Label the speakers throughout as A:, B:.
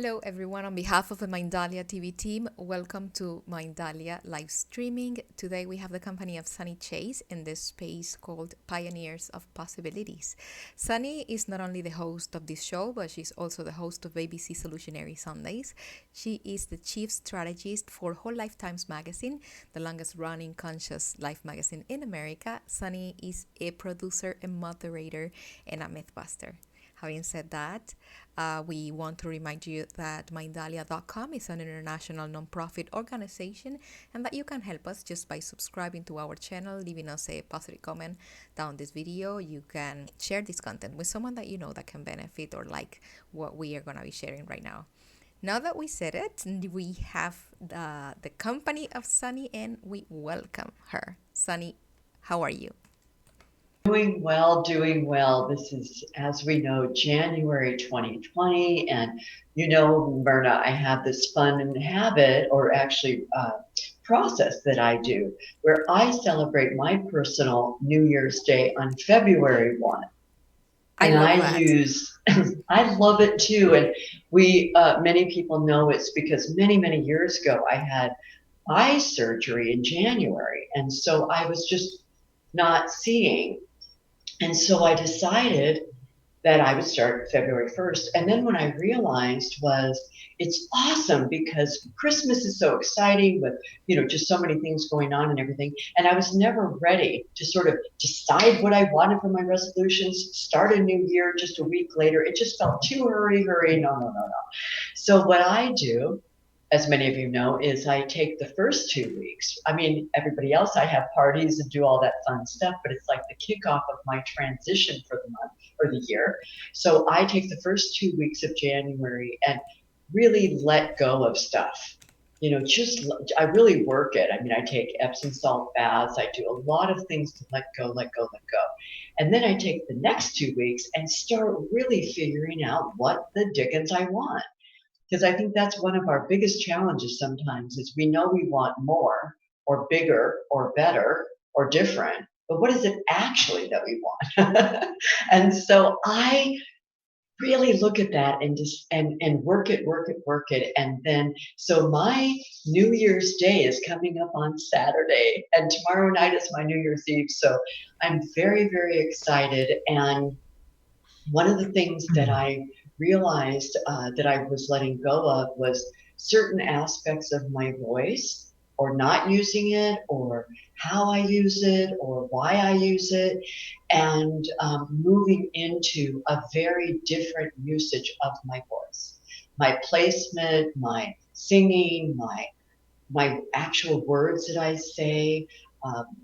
A: Hello, everyone. On behalf of the Mindalia TV team, welcome to Mindalia live streaming. Today, we have the company of Sunny Chase in this space called Pioneers of Possibilities. Sunny is not only the host of this show, but she's also the host of ABC Solutionary Sundays. She is the chief strategist for Whole Lifetimes magazine, the longest running conscious life magazine in America. Sunny is a producer, a moderator, and a mythbuster. Having said that, we want to remind you that Mindalia.com is an international nonprofit organization and that you can help us just by subscribing to our channel, leaving us a positive comment down this video. You can share this content with someone that you know that can benefit or like what we are going to be sharing right now. Now that we said it, we have the company of Sunny and we welcome her. Sunny, how are you?
B: Doing well, doing well. This is, as we know, January 2020. And Myrna, I have this fun habit or actually process that I do where I celebrate my personal New Year's Day on February 1.
A: I
B: And
A: love
B: I
A: that.
B: use, I love it too. And many people know it's because many, many years ago I had eye surgery in January. And so I was just not seeing. And so I decided that I would start February 1st. And then what I realized was it's awesome because Christmas is so exciting with, just so many things going on and everything. And I was never ready to sort of decide what I wanted for my resolutions, start a new year just a week later. It just felt too hurry. No, no, no, no. So what I do, as many of you know, is I take the first 2 weeks. I mean, everybody else, I have parties and do all that fun stuff, but it's like the kickoff of my transition for the month or the year. So I take the first 2 weeks of January and really let go of stuff. I really work it. I mean, I take Epsom salt baths. I do a lot of things to let go, let go, let go. And then I take the next 2 weeks and start really figuring out what the dickens I want, because I think that's one of our biggest challenges sometimes is we know we want more or bigger or better or different, but what is it actually that we want? And so I really look at that and just and work it, work it, work it. And then so my New Year's Day is coming up on Saturday and tomorrow night is my New Year's Eve. So I'm very, very excited. And one of the things that I realized that I was letting go of was certain aspects of my voice, or not using it, or how I use it, or why I use it, and moving into a very different usage of my voice, my placement, my singing, my actual words that I say,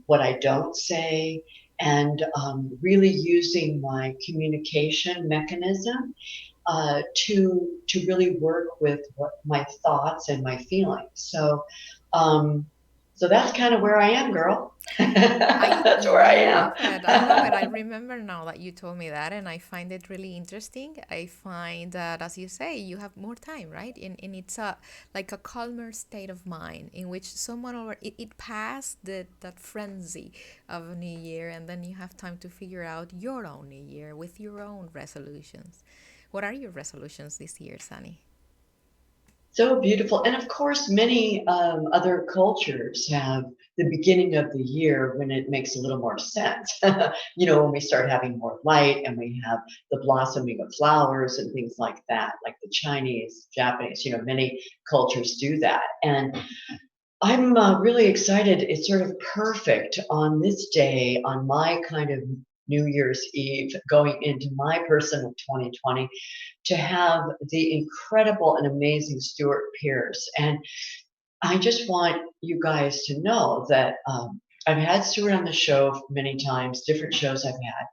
B: what I don't say, and really using my communication mechanism to really work with what my thoughts and my feelings. Um, so that's kind of where I am, girl.
A: I
B: That's where I am.
A: love it. I love it. I remember now that you told me that, and I find it really interesting. I find that, as you say, you have more time, right? And it's like a calmer state of mind in which someone over it passed that frenzy of a new year, and then you have time to figure out your own new year with your own resolutions. What are your resolutions this year, Sunny?
B: So beautiful. And of course, many other cultures have the beginning of the year when it makes a little more sense. When we start having more light and we have the blossoming of flowers and things like that, like the Chinese, Japanese, many cultures do that. And I'm really excited. It's sort of perfect on this day, on my kind of New Year's Eve, going into my personal 2020, to have the incredible and amazing Stewart Pearce. And I just want you guys to know that I've had Stewart on the show many times, different shows I've had,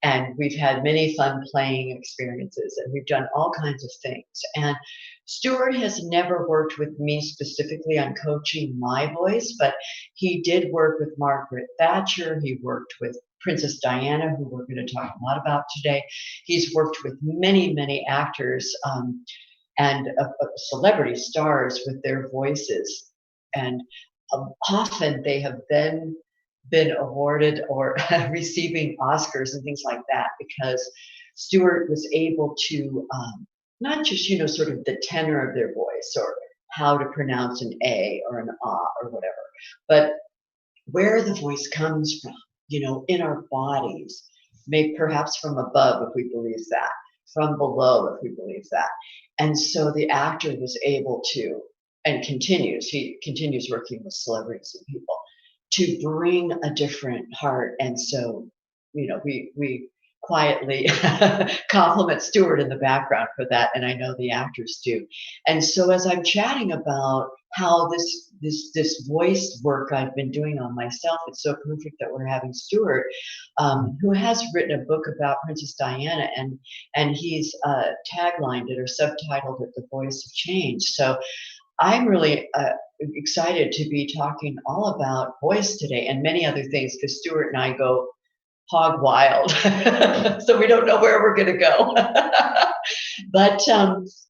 B: and we've had many fun playing experiences, and we've done all kinds of things. And Stewart has never worked with me specifically on coaching my voice, but he did work with Margaret Thatcher. He worked with Princess Diana, who we're going to talk a lot about today. He's worked with many, many actors and celebrity stars with their voices. And often they have been awarded or receiving Oscars and things like that because Stewart was able to not just, you know, sort of the tenor of their voice or how to pronounce an A or an ah or whatever, but where the voice comes from, you know, in our bodies, maybe perhaps from above if we believe that, from below if we believe that. And so the actor was able to, and he continues working with celebrities and people to bring a different heart. And so, you know, we quietly compliment Stewart in the background for that, and I know the actors do. And so as I'm chatting about how this voice work I've been doing on myself, it's so perfect that we're having Stewart, who has written a book about Princess Diana, and he's taglined it or subtitled it "The Voice of Change." So I'm really excited to be talking all about voice today and many other things because Stuart and I go hog wild. So we don't know where we're going to go. But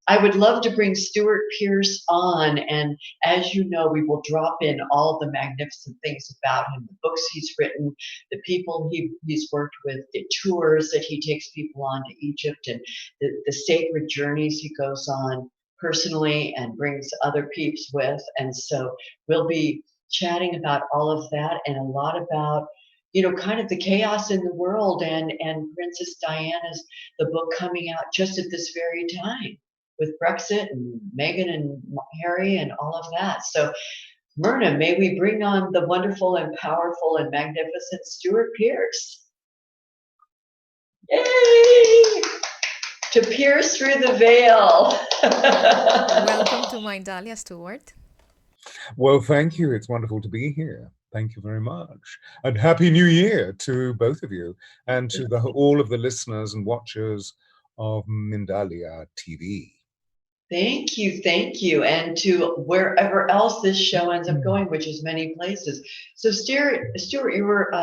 B: I would love to bring Stewart Pearce on. And as you know, we will drop in all the magnificent things about him, the books he's written, the people he's worked with, the tours that he takes people on to Egypt, and the sacred journeys he goes on personally and brings other peeps with. And so we'll be chatting about all of that and a lot about, you know, kind of the chaos in the world and Princess Diana's the book coming out just at this very time with Brexit and Meghan and Harry and all of that. So Myrna, may we bring on the wonderful and powerful and magnificent Stewart Pearce. Yay! To pierce through the veil.
A: Welcome to Mindalia, Stewart.
C: Well, thank you. It's wonderful to be here. Thank you very much. And Happy New Year to both of you and to all of the listeners and watchers of Mindalia TV.
B: Thank you, thank you. And to wherever else this show ends up going, which is many places. So Stewart, you were,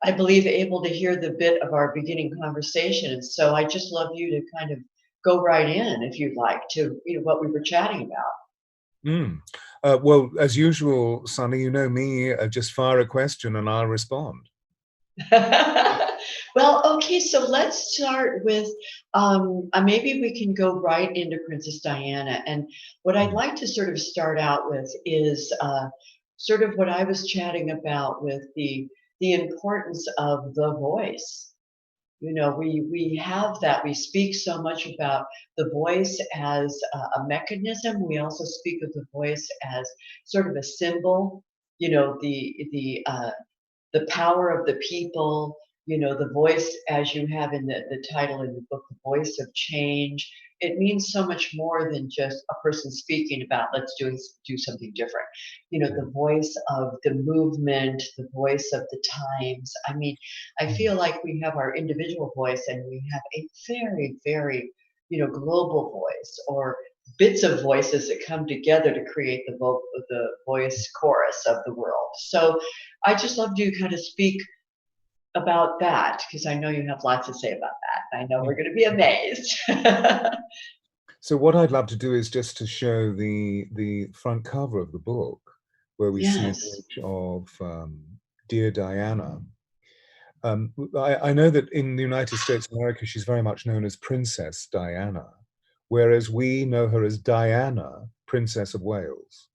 B: I believe, able to hear the bit of our beginning conversation. And so I just love you to kind of go right in, if you'd like, to what we were chatting about.
C: Well, as usual, Sunny, you know me, just fire a question and I'll respond.
B: Well, okay, so let's start with maybe we can go right into Princess Diana. And what I'd like to sort of start out with is sort of what I was chatting about with the importance of the voice. You know, we have that. We speak so much about the voice as a mechanism. We also speak of the voice as sort of a symbol. You know, the power of the people, you know, the voice, as you have in the title in the book, The Voice of Change. It means so much more than just a person speaking about let's do something different. You know, the voice of the movement, the voice of the times. I mean, I feel like we have our individual voice and we have a very, very, you know, global voice or bits of voices that come together to create the voice chorus of the world. So I just love to kind of speak about that because I know you have lots to say about that. I know we're going to be amazed.
C: So what I'd love to do is just to show the front cover of the book where we see an image of dear Diana. I know that in the United States of America, she's very much known as Princess Diana, whereas we know her as Diana, Princess of Wales.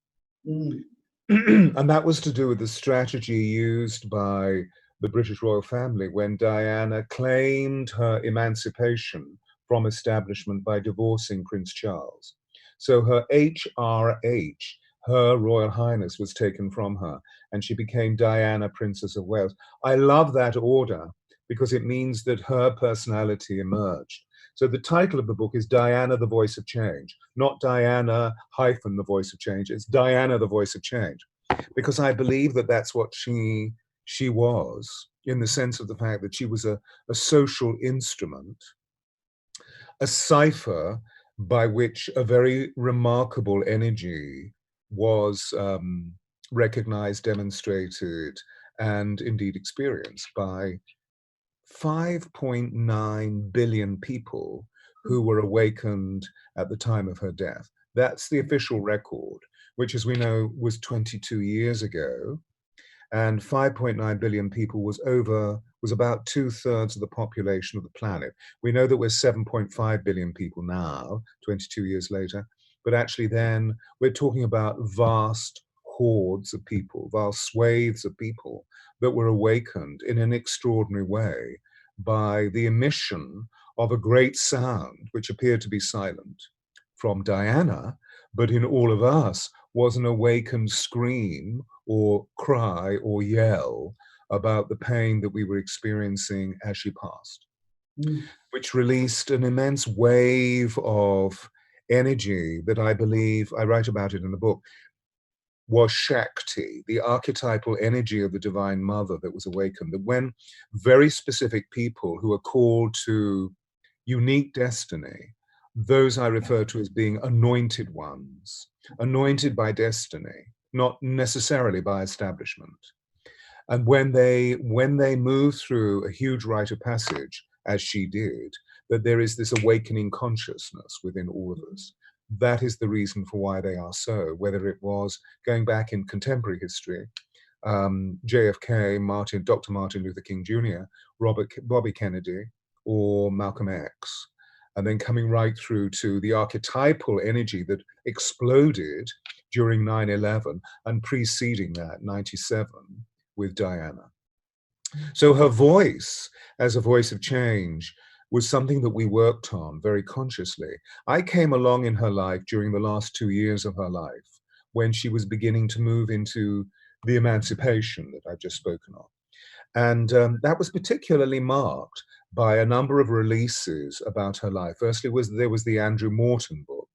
C: And that was to do with the strategy used by the British royal family when Diana claimed her emancipation from establishment by divorcing Prince Charles. So her HRH, Her Royal Highness, was taken from her and she became Diana, Princess of Wales. I love that order because it means that her personality emerged. So the title of the book is Diana, the Voice of Change, not Diana hyphen the Voice of Change. It's Diana, the Voice of Change, because I believe that that's what she was, in the sense of the fact that she was a social instrument, a cipher by which a very remarkable energy was recognized, demonstrated, and indeed experienced by 5.9 billion people who were awakened at the time of her death. That's the official record, which, as we know, was 22 years ago. and 5.9 billion people was about 2/3 of the population of the planet. We know that we're 7.5 billion people now, 22 years later, but actually then we're talking about vast hordes of people, vast swathes of people that were awakened in an extraordinary way by the emission of a great sound, which appeared to be silent, from Diana, but in all of us was an awakened scream or cry or yell about the pain that we were experiencing as she passed, which released an immense wave of energy that I believe, I write about it in the book, was Shakti, the archetypal energy of the Divine Mother that was awakened. That when very specific people who are called to unique destiny, those I refer to as being anointed ones, anointed by destiny, not necessarily by establishment. And when they move through a huge rite of passage, as she did, that there is this awakening consciousness within all of us. That is the reason for why they are so, whether it was going back in contemporary history, JFK, Dr. Martin Luther King Jr., Bobby Kennedy, or Malcolm X, and then coming right through to the archetypal energy that exploded during 9/11 and preceding that, 97, with Diana. So her voice, as a voice of change, was something that we worked on very consciously. I came along in her life during the last 2 years of her life, when she was beginning to move into the emancipation that I've just spoken of. And that was particularly marked by a number of releases about her life. Firstly, there was the Andrew Morton book,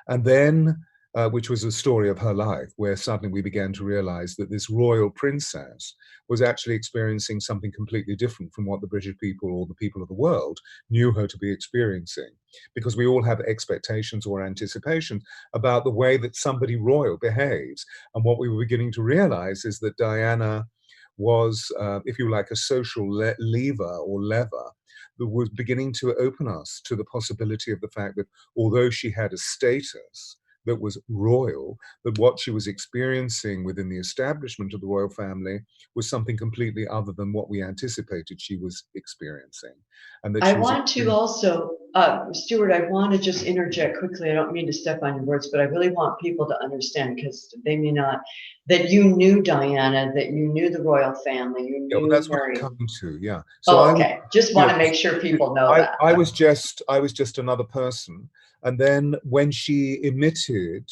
C: and then, which was a story of her life, where suddenly we began to realize that this royal princess was actually experiencing something completely different from what the British people or the people of the world knew her to be experiencing. Because we all have expectations or anticipations about the way that somebody royal behaves. And what we were beginning to realize is that Diana was, if you like, a social lever or lever that was beginning to open us to the possibility of the fact that although she had a status that was royal, that what she was experiencing within the establishment of the royal family was something completely other than what we anticipated she was experiencing. And that
B: I want to also, Stewart, I want to just interject quickly. I don't mean to step on your words, but I really want people to understand, because they may not, that you knew Diana, that you knew the royal family, you knew
C: well, that's
B: Mary.
C: what I'm coming to, yeah. So
B: okay. Just want to make sure people know that.
C: I was just another person. And then when she emitted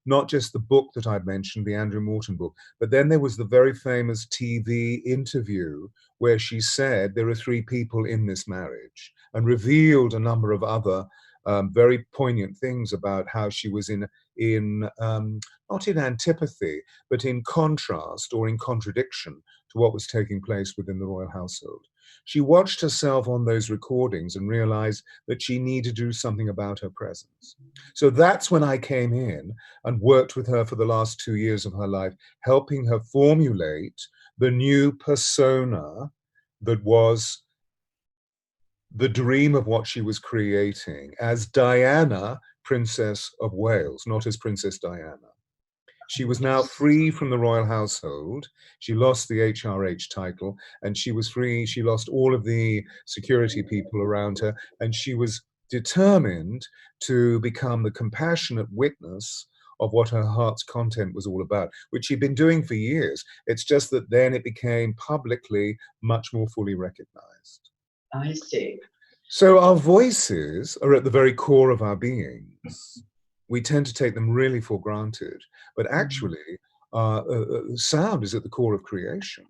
C: not just the book that I'd mentioned, the Andrew Morton book, but then there was the very famous TV interview where she said there are 3 people in this marriage, and revealed a number of other very poignant things about how she was not in antipathy, but in contrast or in contradiction to what was taking place within the royal household. She watched herself on those recordings and realized that she needed to do something about her presence. So that's when I came in and worked with her for the last 2 years of her life, helping her formulate the new persona that was the dream of what she was creating as Diana, Princess of Wales, not as Princess Diana. She was now free from the royal household. She lost the HRH title, and she was free. She lost all of the security people around her, and she was determined to become the compassionate witness of what her heart's content was all about, which she'd been doing for years. It's just that then it became publicly much more fully recognized.
B: I see.
C: So our voices are at the very core of our beings. We tend to take them really for granted, but actually sound is at the core of creation.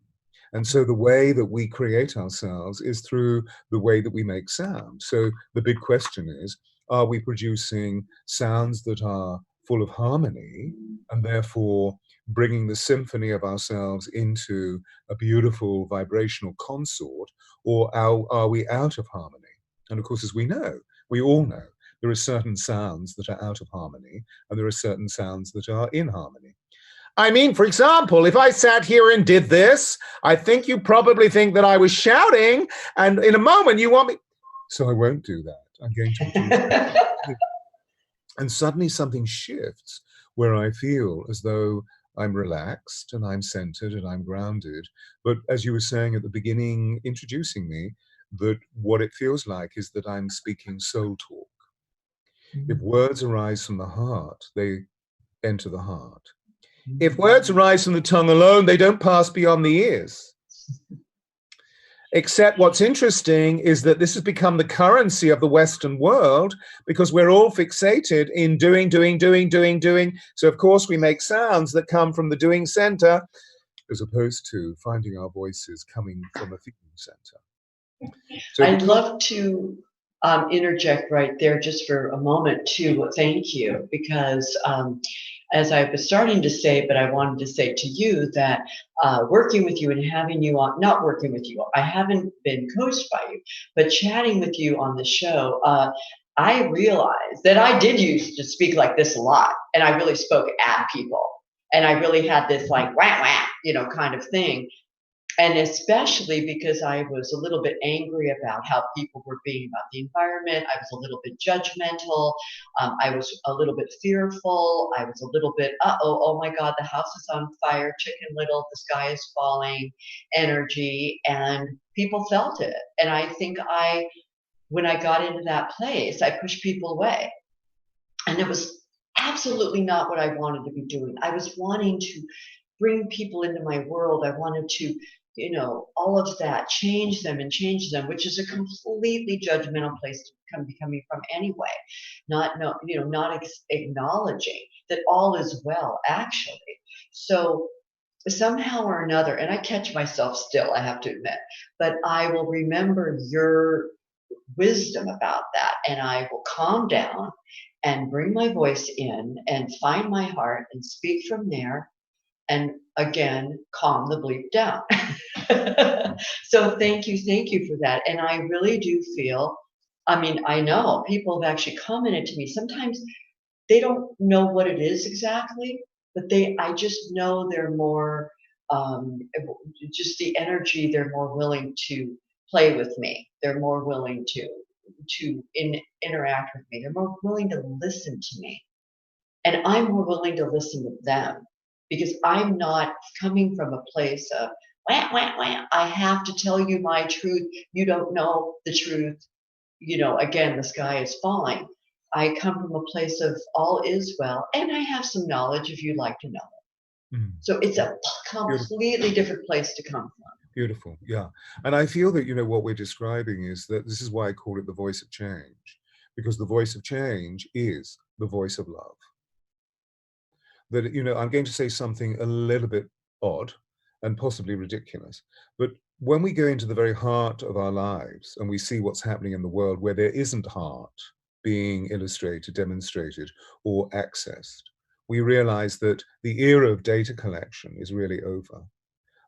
C: And so the way that we create ourselves is through the way that we make sound. So the big question is, are we producing sounds that are full of harmony, and therefore bringing the symphony of ourselves into a beautiful vibrational consort, or are we out of harmony? And of course, as we know, we all know, there are certain sounds that are out of harmony, and there are certain sounds that are in harmony. I mean, for example, if I sat here and did this, I think you probably think that I was shouting, and in a moment you want me. So I won't do that. I'm going to do that. And suddenly something shifts where I feel as though I'm relaxed and I'm centered and I'm grounded. But as you were saying at the beginning, introducing me, that what it feels like is that I'm speaking soul talk. If words arise from the heart, they enter the heart. If words arise from the tongue alone, they don't pass beyond the ears. Except what's interesting is that this has become the currency of the Western world because we're all fixated in doing. So of course we make sounds that come from the doing center as opposed to finding our voices coming from a feeling center. So
B: I'd love to interject right there just for a moment too. Thank you, because as I was starting to say, but I wanted to say to you that working with you and having you on, not working with you, I haven't been coached by you, but chatting with you on the show, I realized that I did used to speak like this a lot, and I really spoke at people, and I really had this like wah wah, kind of thing. And especially because I was a little bit angry about how people were being about the environment. I was a little bit judgmental. I was a little bit fearful. I was a little bit, oh my God, the house is on fire, Chicken Little, the sky is falling energy. And people felt it. And I think when I got into that place, I pushed people away. And it was absolutely not what I wanted to be doing. I was wanting to bring people into my world. I wanted to all of that, change them, which is a completely judgmental place to be coming from anyway. Not acknowledging that all is well, actually. So somehow or another, and I catch myself still, I have to admit, but I will remember your wisdom about that, and I will calm down and bring my voice in and find my heart and speak from there. And again, calm the bleep down. So thank you for that. And I really do feel, I know people have actually commented to me. Sometimes they don't know what it is exactly, but I just know they're more, just the energy, they're more willing to play with me. They're more willing to interact with me. They're more willing to listen to me. And I'm more willing to listen to them. Because I'm not coming from a place of, wah, wah, wah. I have to tell you my truth. You don't know the truth. Again, the sky is falling. I come from a place of all is well, and I have some knowledge if you'd like to know it. So it's a completely different place to come from.
C: Beautiful, yeah. And I feel that, what we're describing is that this is why I call it the voice of change, because the voice of change is the voice of love. That, I'm going to say something a little bit odd and possibly ridiculous, but when we go into the very heart of our lives and we see what's happening in the world where there isn't heart being illustrated, demonstrated, or accessed, we realize that the era of data collection is really over.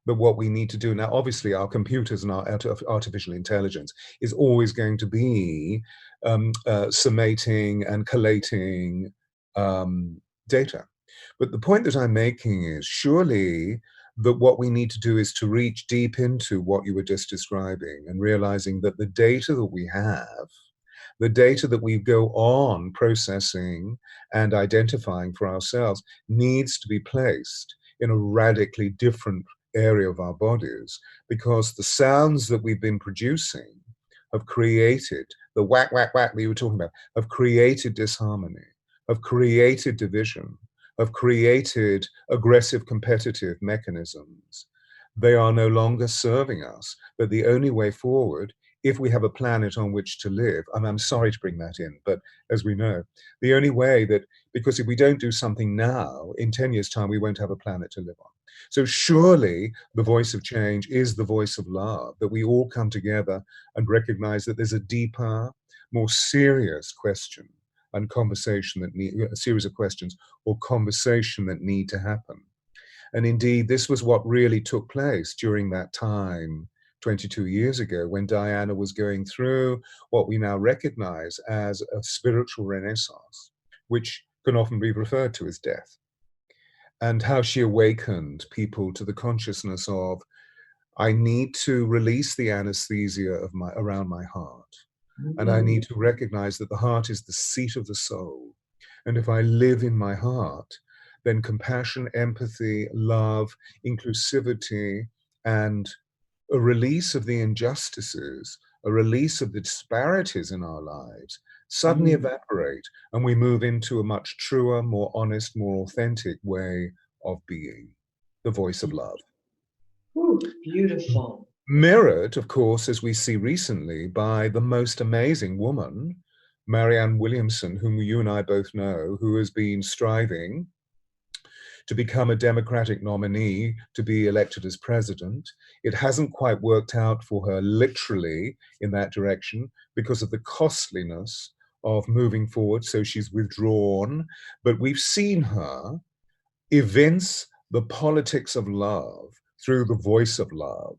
C: But what we need to do now, obviously, our computers and our artificial intelligence is always going to be summating and collating data. But the point that I'm making is surely that what we need to do is to reach deep into what you were just describing and realizing that the data that we have, the data that we go on processing and identifying for ourselves needs to be placed in a radically different area of our bodies, because the sounds that we've been producing have created the whack, whack, whack that you were talking about, have created disharmony, have created division, have created aggressive competitive mechanisms. They are no longer serving us, but the only way forward, if we have a planet on which to live, and I'm sorry to bring that in, but as we know, the only way that, because if we don't do something now, in 10 years' time, we won't have a planet to live on. So surely the voice of change is the voice of love, that we all come together and recognize that there's a deeper, more serious question and conversation that need, a series of questions or conversation that need to happen. And indeed, this was what really took place during that time 22 years ago when Diana was going through what we now recognize as a spiritual renaissance, which can often be referred to as death, and how she awakened people to the consciousness of, I need to release the anesthesia of around my heart. And I need to recognize that the heart is the seat of the soul. And if I live in my heart, then compassion, empathy, love, inclusivity, and a release of the injustices, a release of the disparities in our lives suddenly evaporate, and we move into a much truer, more honest, more authentic way of being, the voice of love.
B: Ooh, beautiful.
C: Mirrored, of course, as we see recently, by the most amazing woman, Marianne Williamson, whom you and I both know, who has been striving to become a Democratic nominee to be elected as president. It hasn't quite worked out for her literally in that direction because of the costliness of moving forward, so she's withdrawn. But we've seen her evince the politics of love through the voice of love.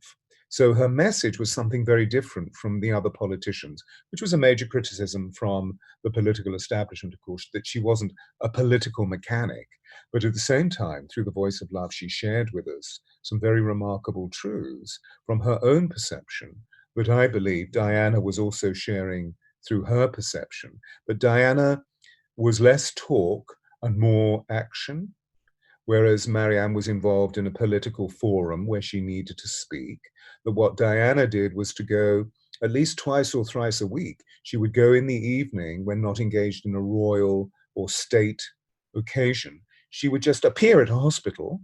C: So her message was something very different from the other politicians, which was a major criticism from the political establishment, of course, that she wasn't a political mechanic. But at the same time, through the voice of love, she shared with us some very remarkable truths from her own perception that I believe Diana was also sharing through her perception. But Diana was less talk and more action, whereas Marianne was involved in a political forum where she needed to speak. But what Diana did was to go at least twice or thrice a week. She would go in the evening when not engaged in a royal or state occasion. She would just appear at a hospital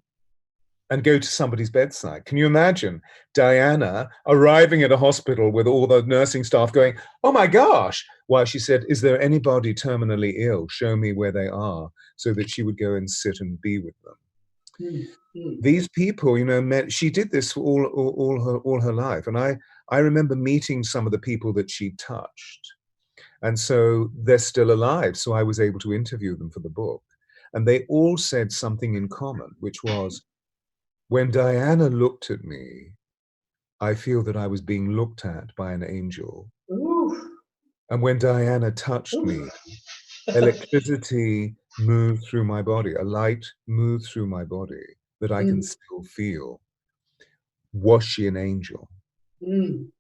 C: and go to somebody's bedside. Can you imagine Diana arriving at a hospital with all the nursing staff going, "Oh my gosh," while she said, "Is there anybody terminally ill? Show me where they are," so that she would go and sit and be with them.
B: Mm-hmm.
C: These people, she did this all her life. And I remember meeting some of the people that she touched. And so they're still alive. So I was able to interview them for the book. And they all said something in common, which was, when Diana looked at me, I feel that I was being looked at by an angel.
B: Ooh.
C: And when Diana touched me, electricity moved through my body, a light moved through my body that I can still feel. Was she an angel? And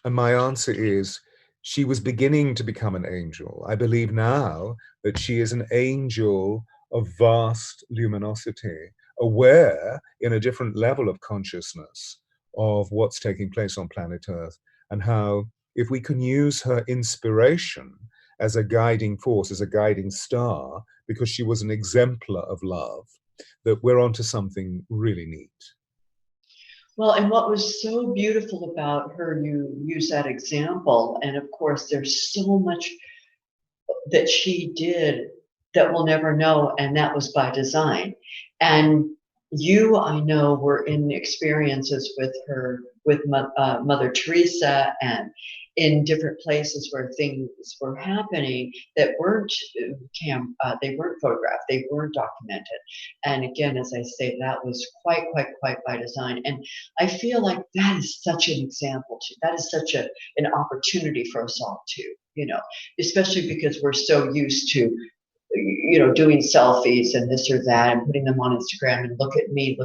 C: my answer is, she was beginning to become an angel. I believe now that she is an angel of vast luminosity, aware in a different level of consciousness of what's taking place on planet Earth, and how if we can use her inspiration as a guiding force, as a guiding star, because she was an exemplar of love, that we're onto something really neat.
B: Well, and what was so beautiful about her, you use that example, and of course there's so much that she did that we'll never know, and that was by design. And you, I know, were in experiences with her, with Mother Teresa, and in different places where things were happening that weren't they weren't photographed, they weren't documented. And again, as I say, that was quite by design. And I feel like that is such an example too. That is such an opportunity for us all too, especially because we're so used to doing selfies and this or that and putting them on Instagram and look at me,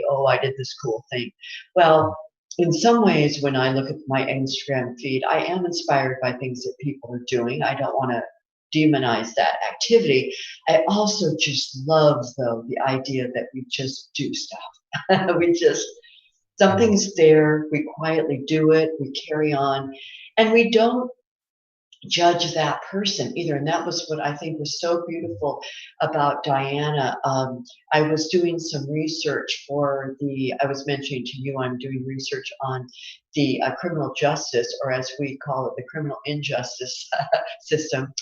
B: oh, I did this cool thing. Well, in some ways, when I look at my Instagram feed, I am inspired by things that people are doing. I don't want to demonize that activity. I also just love, though, the idea that we just do stuff. Something's there, we quietly do it, we carry on, and we don't judge that person either. And that was what I think was so beautiful about Diana. I was doing some research I was mentioning to you, I'm doing research on the criminal justice, or as we call it, the criminal injustice system.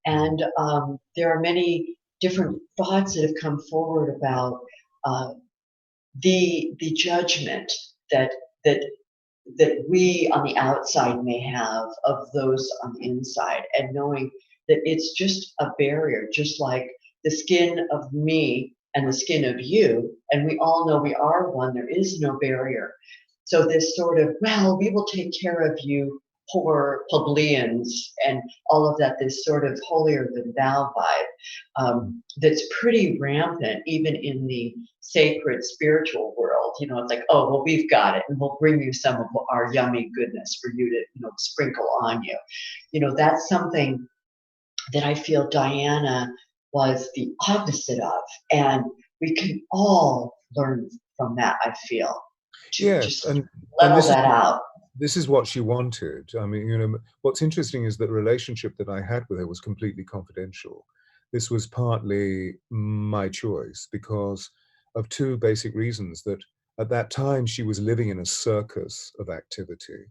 B: And there are many different thoughts that have come forward about the judgment that we on the outside may have of those on the inside, and knowing that it's just a barrier, just like the skin of me and the skin of you, and we all know we are one, there is no barrier. So this sort of, well, we will take care of you poor plebeians and all of that, this sort of holier than thou vibe that's pretty rampant even in the sacred spiritual world. It's like, oh, well, we've got it, and we'll bring you some of our yummy goodness for you to sprinkle on you. That's something that I feel Diana was the opposite of. And we can all learn from that, I feel, to
C: Yes,
B: just
C: and
B: level that out.
C: this is what she wanted. I mean, you know, what's interesting is that the relationship that I had with her was completely confidential. This was partly my choice because of two basic reasons: that at that time she was living in a circus of activity,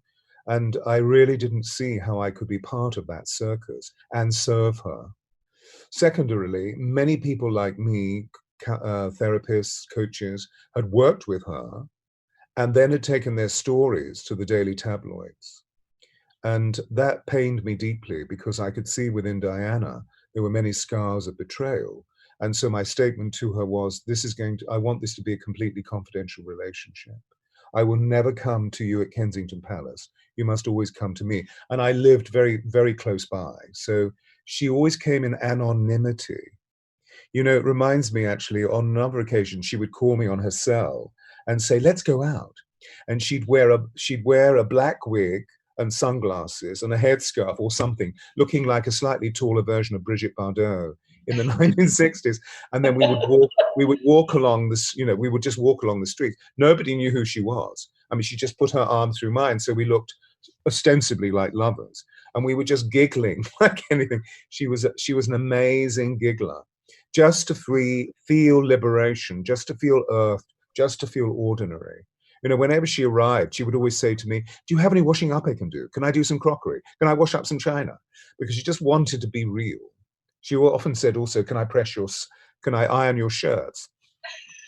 C: and I really didn't see how I could be part of that circus and serve her. Secondarily, many people like me, therapists, coaches, had worked with her and then had taken their stories to the daily tabloids. And that pained me deeply because I could see within Diana there were many scars of betrayal. And so my statement to her was, I want this to be a completely confidential relationship. I will never come to you at Kensington Palace. You must always come to me. And I lived very, very close by. So she always came in anonymity. You know, it reminds me actually, on another occasion, she would call me on her cell and say, let's go out. And she'd wear a black wig and sunglasses and a headscarf or something, looking like a slightly taller version of Brigitte Bardot in the 1960s. And then we would walk along this, you know, we would just walk along the street. Nobody knew who she was. I mean, she just put her arm through mine. So we looked ostensibly like lovers. And we were just giggling like anything. She was an amazing giggler. Just to feel liberation, just to feel earth, just to feel ordinary. You know, whenever she arrived, she would always say to me, do you have any washing up I can do? Can I do some crockery? Can I wash up some china? Because she just wanted to be real. She often said also, can I iron your shirts?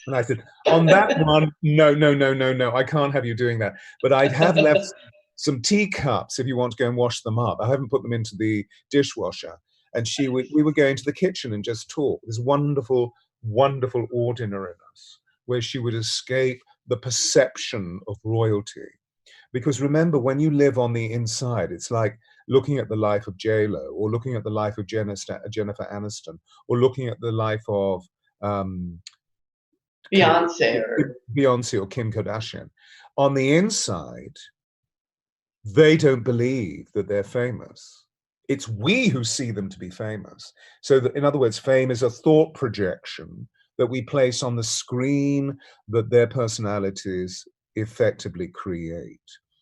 C: And I said, on that one, no, I can't have you doing that. But I'd have left some teacups if you want to go and wash them up. I haven't put them into the dishwasher. And we would go into the kitchen and just talk. This wonderful, wonderful ordinariness where she would escape the perception of royalty. Because remember, when you live on the inside, it's like looking at the life of J-Lo or looking at the life of Jennifer Aniston or looking at the life of Beyonce or Kim Kardashian. On the inside, they don't believe that they're famous. It's we who see them to be famous. So that, in other words, fame is a thought projection that we place on the screen that their personalities effectively create.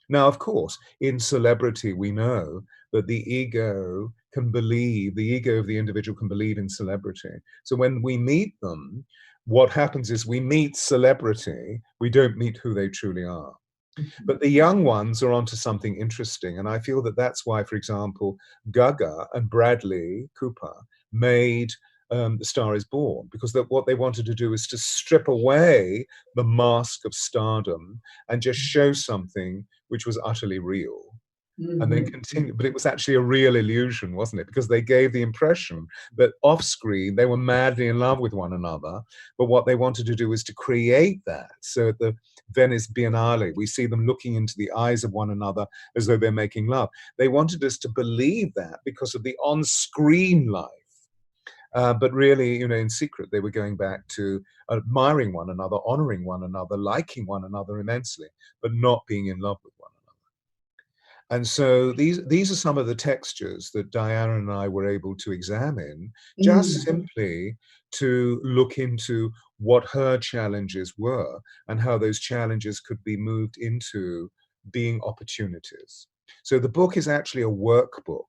C: Now, of course, in celebrity, we know that the ego of the individual can believe in celebrity. So when we meet them, what happens is we meet celebrity, we don't meet who they truly are. But the young ones are onto something interesting. And I feel that that's why, for example, Gaga and Bradley Cooper made The Star is Born, because what they wanted to do is to strip away the mask of stardom and just show something which was utterly real. And then continue, but it was actually a real illusion, wasn't it? Because they gave the impression that off screen they were madly in love with one another, but what they wanted to do was to create that. So at the Venice Biennale, we see them looking into the eyes of one another as though they're making love. They wanted us to believe that because of the on-screen life. But really, you know, in secret, they were going back to admiring one another, honoring one another, liking one another immensely, but not being in love with one another. And so these are some of the textures that Diana and I were able to examine, just simply to look into what her challenges were and how those challenges could be moved into being opportunities. So the book is actually a workbook.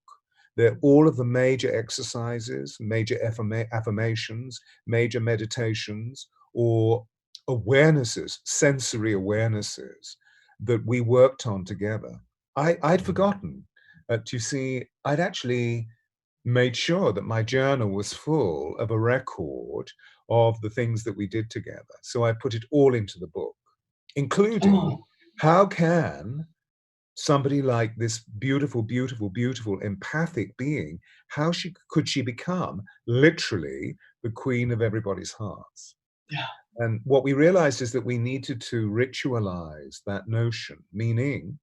C: They're all of the major exercises, major affirmations, major meditations, or awarenesses, sensory awarenesses that we worked on together. I'd forgotten. You see, I'd actually made sure that my journal was full of a record of the things that we did together. So I put it all into the book, including how can somebody like this beautiful, beautiful, beautiful empathic being, could she become literally the queen of everybody's hearts?
B: Yeah.
C: And what we realized is that we needed to ritualize that notion, meaning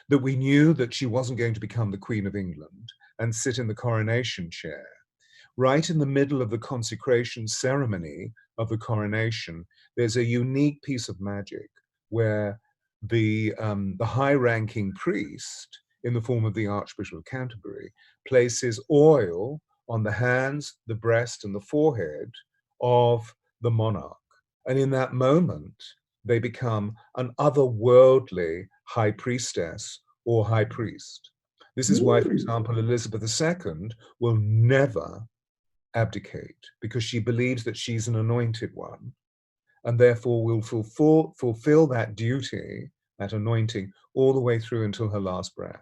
C: that we knew that she wasn't going to become the Queen of England and sit in the coronation chair. Right in the middle of the consecration ceremony of the coronation, there's a unique piece of magic where the high-ranking priest, in the form of the Archbishop of Canterbury, places oil on the hands, the breast, and the forehead of the monarch. And in that moment, they become an otherworldly high priestess or high priest. This is why, for example, Elizabeth II will never abdicate, because she believes that she's an anointed one, and therefore will fulfill that duty, that anointing, all the way through until her last breath.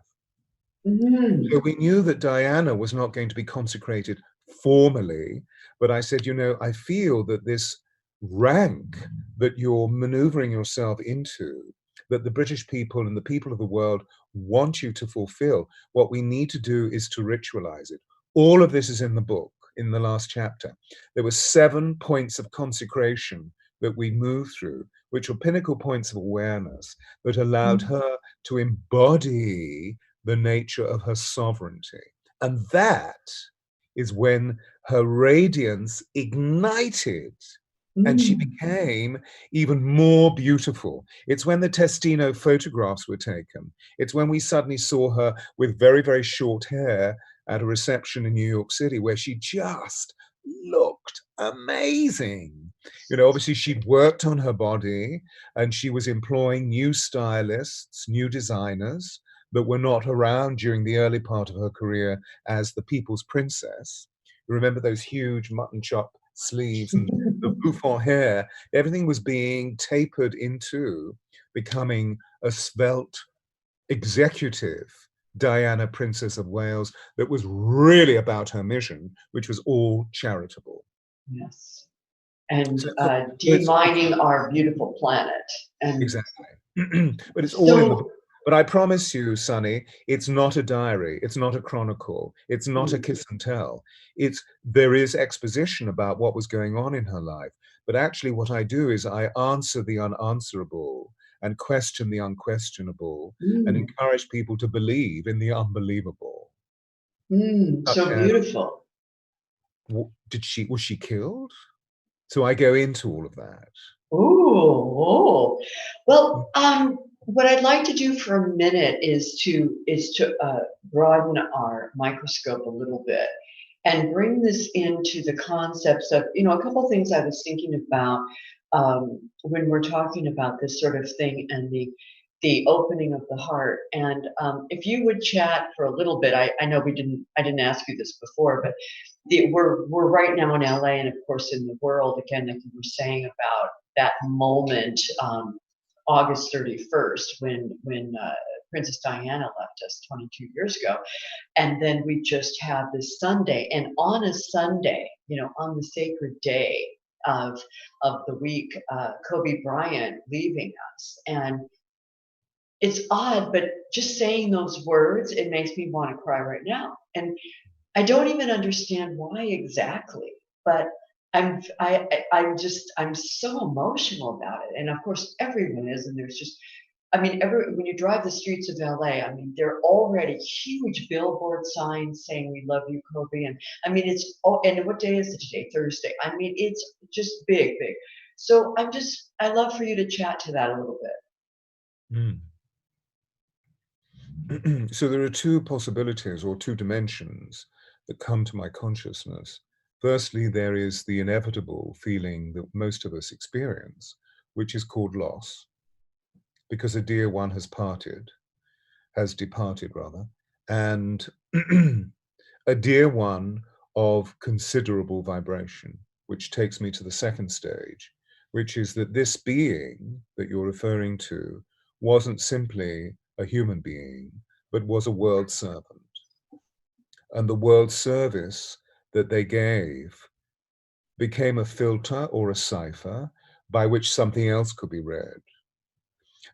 C: So we knew that Diana was not going to be consecrated formally, but I said, I feel that this rank that you're maneuvering yourself into, that the British people and the people of the world want you to fulfill, what we need to do is to ritualize it. All of this is in the book, in the last chapter. There were 7 points of consecration that we moved through, which were pinnacle points of awareness that allowed her to embody the nature of her sovereignty. And that is when her radiance ignited and she became even more beautiful. It's when the Testino photographs were taken. It's when we suddenly saw her with very, very short hair at a reception in New York City, where she just looked amazing. Obviously she'd worked on her body and she was employing new stylists, new designers that were not around during the early part of her career as the people's princess. You remember those huge mutton chop sleeves and the bouffant hair? Everything was being tapered into becoming a svelte, executive Diana, Princess of Wales, that was really about her mission, which was all charitable.
B: Yes. And demining our beautiful planet. And
C: exactly. But it's all in the book. But I promise you, Sunny, it's not a diary. It's not a chronicle. It's not a kiss and tell. There is exposition about what was going on in her life. But actually what I do is I answer the unanswerable and question the unquestionable and encourage people to believe in the unbelievable.
B: So beautiful.
C: Was she killed? So I go into all of that.
B: Ooh. Well, what I'd like to do for a minute is to broaden our microscope a little bit and bring this into the concepts of, a couple of things I was thinking about when we're talking about this sort of thing and the opening of the heart. And if you would chat for a little bit, I know I didn't ask you this before, but we're right now in LA, and of course in the world, again, like you were saying about that moment, August 31st, when Princess Diana left us 22 years ago. And then we just have this Sunday, and on a Sunday, on the sacred day of the week, Kobe Bryant leaving us. And it's odd, but just saying those words, it makes me want to cry right now. And I don't even understand why exactly, but I'm so emotional about it. And of course everyone is, and there's just, when you drive the streets of LA, there are already huge billboard signs saying "We love you, Kobe," and and what day is it today? Thursday. It's just big. So I love for you to chat to that a little bit.
C: So there are 2 possibilities or 2 dimensions that come to my consciousness. Firstly, there is the inevitable feeling that most of us experience, which is called loss, because a dear one has departed rather, and a dear one of considerable vibration, which takes me to the second stage, which is that this being that you're referring to wasn't simply a human being, but was a world servant. And the world service that they gave became a filter or a cipher by which something else could be read.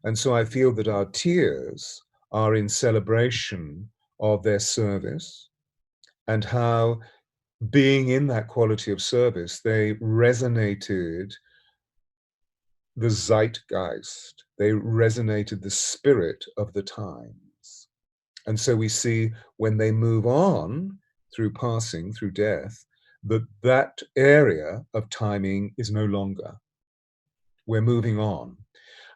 C: And so I feel that our tears are in celebration of their service and how, being in that quality of service, they resonated the zeitgeist, they resonated the spirit of the times. And so we see when they move on through passing, through death, that area of timing is no longer. We're moving on.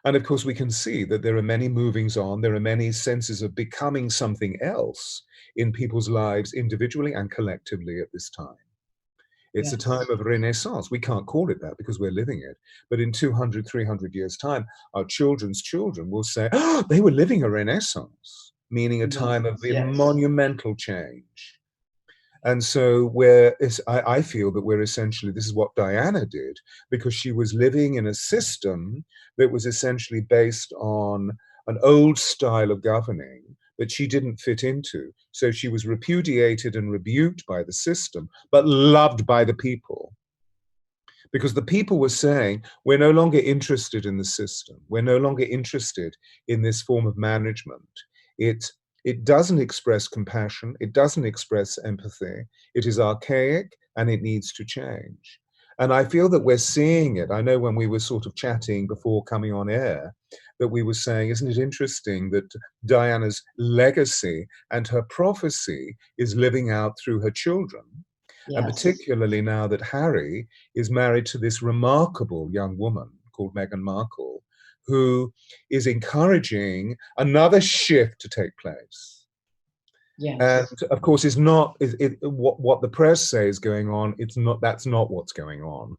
C: And of course, we can see that there are many movings on, there are many senses of becoming something else in people's lives individually and collectively at this time. It's a time of renaissance. We can't call it that because we're living it. But in 200, 300 years' time, our children's children will say, oh, they were living a renaissance, meaning a time of monumental change. And so I feel that we're essentially, this is what Diana did, because she was living in a system that was essentially based on an old style of governing that she didn't fit into. So she was repudiated and rebuked by the system, but loved by the people. Because the people were saying, we're no longer interested in the system. We're no longer interested in this form of management. It doesn't express compassion. It doesn't express empathy. It is archaic and it needs to change. And I feel that we're seeing it. I know when we were sort of chatting before coming on air, that we were saying, isn't it interesting that Diana's legacy and her prophecy is living out through her children? And particularly now that Harry is married to this remarkable young woman called Meghan Markle, who is encouraging another shift to take place. And of course, it's not what the press say is going on. It's not. That's not what's going on.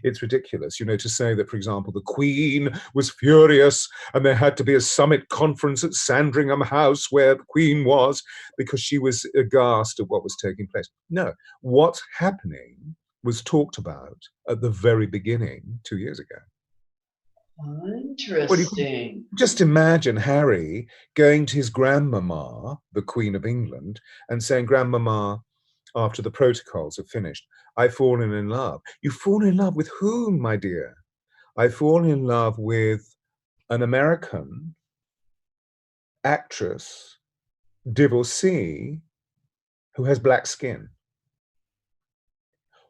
C: It's ridiculous, to say that, for example, the Queen was furious and there had to be a summit conference at Sandringham House where the Queen was because she was aghast at what was taking place. No, what's happening was talked about at the very beginning 2 years ago.
B: Interesting.
C: Well, just imagine Harry going to his grandmama, the Queen of England, and saying, Grandmama, after the protocols are finished, I've fallen in love. You fall in love with whom, my dear? I fall in love with an American actress, divorcee, who has black skin.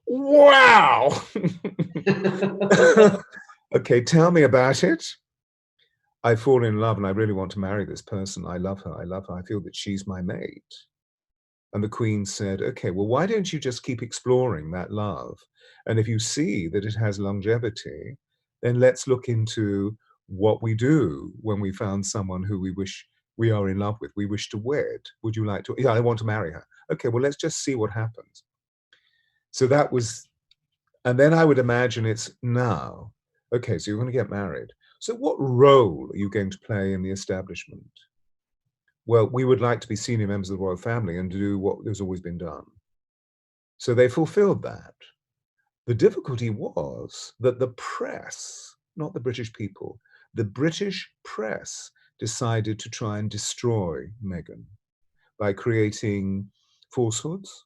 C: Wow! Okay, tell me about it. I fall in love and I really want to marry this person. I love her. I love her. I feel that she's my mate. And the Queen said, okay, well, why don't you just keep exploring that love? And if you see that it has longevity, then let's look into what we do when we found someone who we wish we are in love with, we wish to wed. Would you like to? Yeah, I want to marry her. Okay, well, let's just see what happens. So that was, and then I would imagine it's now. Okay, so you're going to get married. So what role are you going to play in the establishment? Well, we would like to be senior members of the royal family and do what has always been done. So they fulfilled that. The difficulty was that the press, not the British people, the British press decided to try and destroy Meghan by creating falsehoods,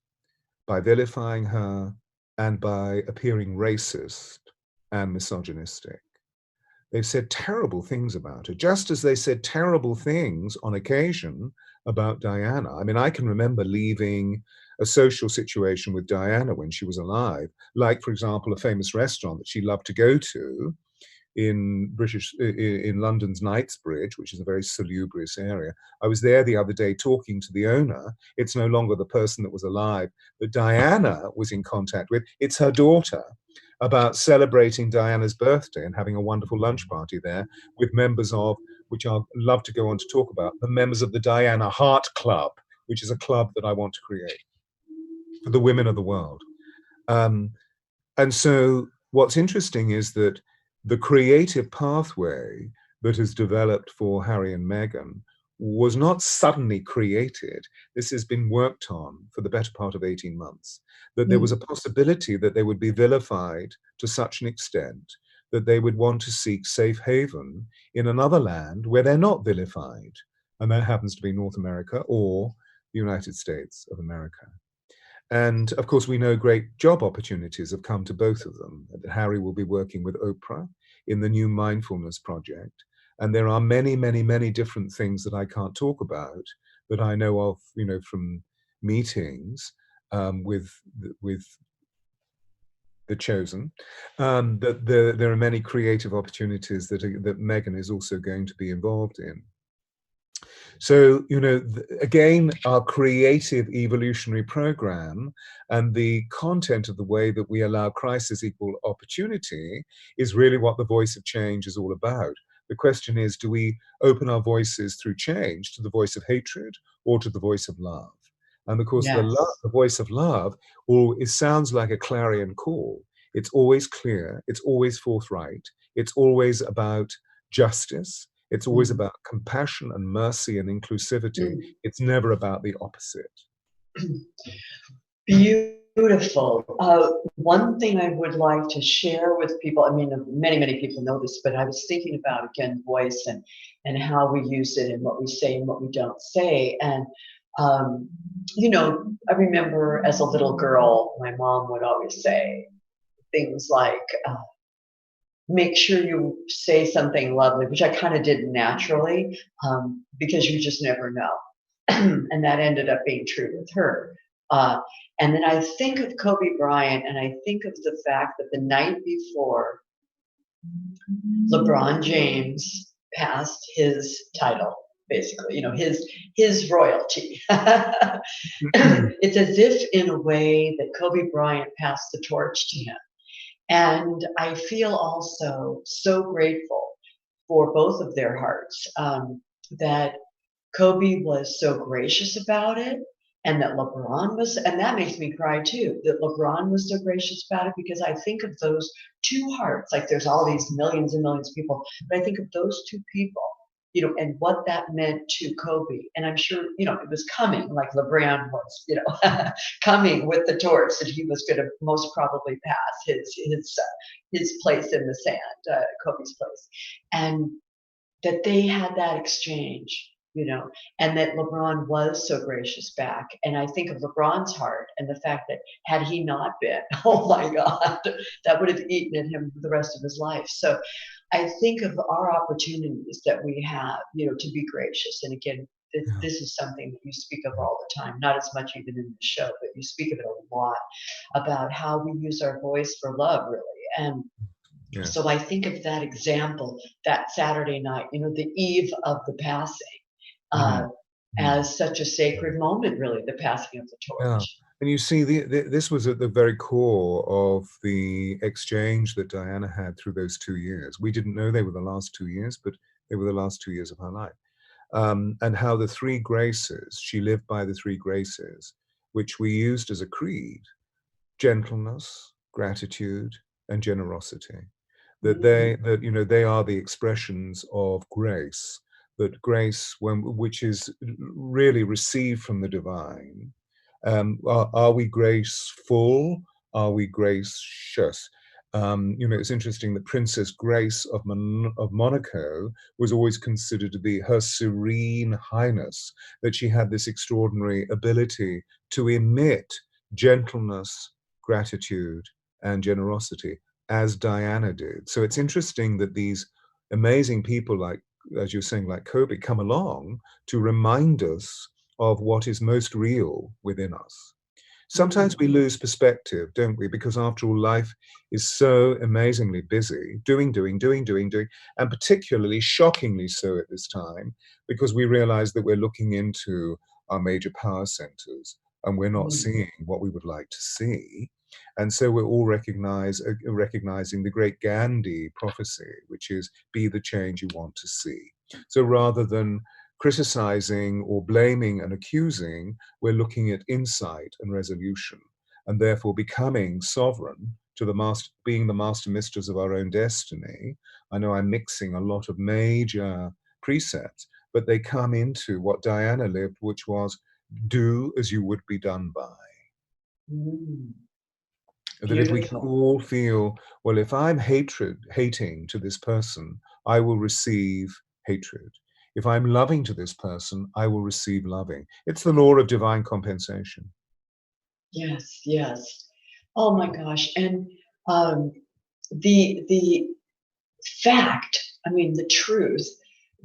C: by vilifying her, and by appearing racist and misogynistic. They've said terrible things about her, just as they said terrible things on occasion about Diana. I mean, I can remember leaving a social situation with Diana when she was alive, like, for example, a famous restaurant that she loved to go to in London's Knightsbridge, which is a very salubrious area. I was there the other day talking to the owner. It's no longer the person that was alive that Diana was in contact with. It's her daughter, about celebrating Diana's birthday and having a wonderful lunch party there with members of, which I'd love to go on to talk about, the members of the Diana Heart Club, which is a club that I want to create for the women of the world. And so what's interesting is that the creative pathway that has developed for Harry and Meghan was not suddenly created. This has been worked on for the better part of 18 months, that there was a possibility that they would be vilified to such an extent that they would want to seek safe haven in another land where they're not vilified. And that happens to be North America or the United States of America. And of course, we know great job opportunities have come to both of them. Harry will be working with Oprah in the new mindfulness project. And there are many, many, many different things that I can't talk about that I know of, from meetings with the chosen. That there are many creative opportunities that Meghan is also going to be involved in. So, again, our creative evolutionary program and the content of the way that we allow crisis equal opportunity is really what the voice of change is all about. The question is, do we open our voices through change to the voice of hatred or to the voice of love? And of course, the
B: Yes.
C: voice of love, it sounds like a clarion call. It's always clear. It's always forthright. It's always about justice. It's always
B: Mm.
C: about compassion and mercy and inclusivity.
B: Mm.
C: It's never about the opposite.
B: Beautiful. One thing I would like to share with people, I mean, many people know this, but I was thinking about, again, voice and how we use it and what we say and what we don't say. And, I remember as a little girl, my mom would always say things like, make sure you say something lovely, which I kind of did naturally, because you just never know. And that ended up being true with her. Uh, and then I think of Kobe Bryant, and I think of the fact that the night before LeBron James passed his title, basically, his royalty. It's as if, in a way, that Kobe Bryant passed the torch to him. And I feel also so grateful for both of their hearts, that Kobe was so gracious about it, and that LeBron was, and that makes me cry too, that LeBron was so gracious about it, because I think of those two hearts, like there's all these millions and millions of people, but I think of those two people, and what that meant to Kobe. And I'm sure, it was coming, like LeBron was, coming with the torch, that he was going to most probably pass his place in the sand, Kobe's place. And that they had that exchange, and that LeBron was so gracious back. And I think of LeBron's heart and the fact that had he not been, oh my God, that would have eaten at him for the rest of his life. So I think of our opportunities that we have, to be gracious. And again, this is something that you speak of all the time, not as much even in the show, but you speak of it a lot, about how we use our voice for love, really. And
C: Yes.
B: so I think of that example, that Saturday night, the eve of the passing, as such a sacred moment, really, the passing of the torch.
C: Yeah. And you see, this was at the very core of the exchange that Diana had through those 2 years. We didn't know they were the last 2 years, but they were the last 2 years of her life. And how the three graces, she lived by the three graces, which we used as a creed: gentleness, gratitude, and generosity. That they are the expressions of grace. That grace, which is really received from the divine. Are we graceful? Are we gracious? It's interesting that Princess Grace of Monaco was always considered to be Her Serene Highness, that she had this extraordinary ability to emit gentleness, gratitude, and generosity, as Diana did. So it's interesting that these amazing people, like, as you're saying, like Kobe, come along to remind us of what is most real within us. Sometimes we lose perspective, don't we? Because after all, life is so amazingly busy, doing, and particularly shockingly so at this time, because we realize that we're looking into our major power centers and we're not seeing what we would like to see. And so we're all recognizing the great Gandhi prophecy, which is, be the change you want to see. So rather than criticizing or blaming and accusing, we're looking at insight and resolution, and therefore becoming sovereign to being the master mistress of our own destiny. I know I'm mixing a lot of major precepts, but they come into what Diana lived, which was, do as you would be done by. That if we can all feel, well, if I'm hating to this person, I will receive hatred. If I'm loving to this person, I will receive loving. It's the law of divine compensation.
B: Yes, yes. Oh my gosh. And the fact, the truth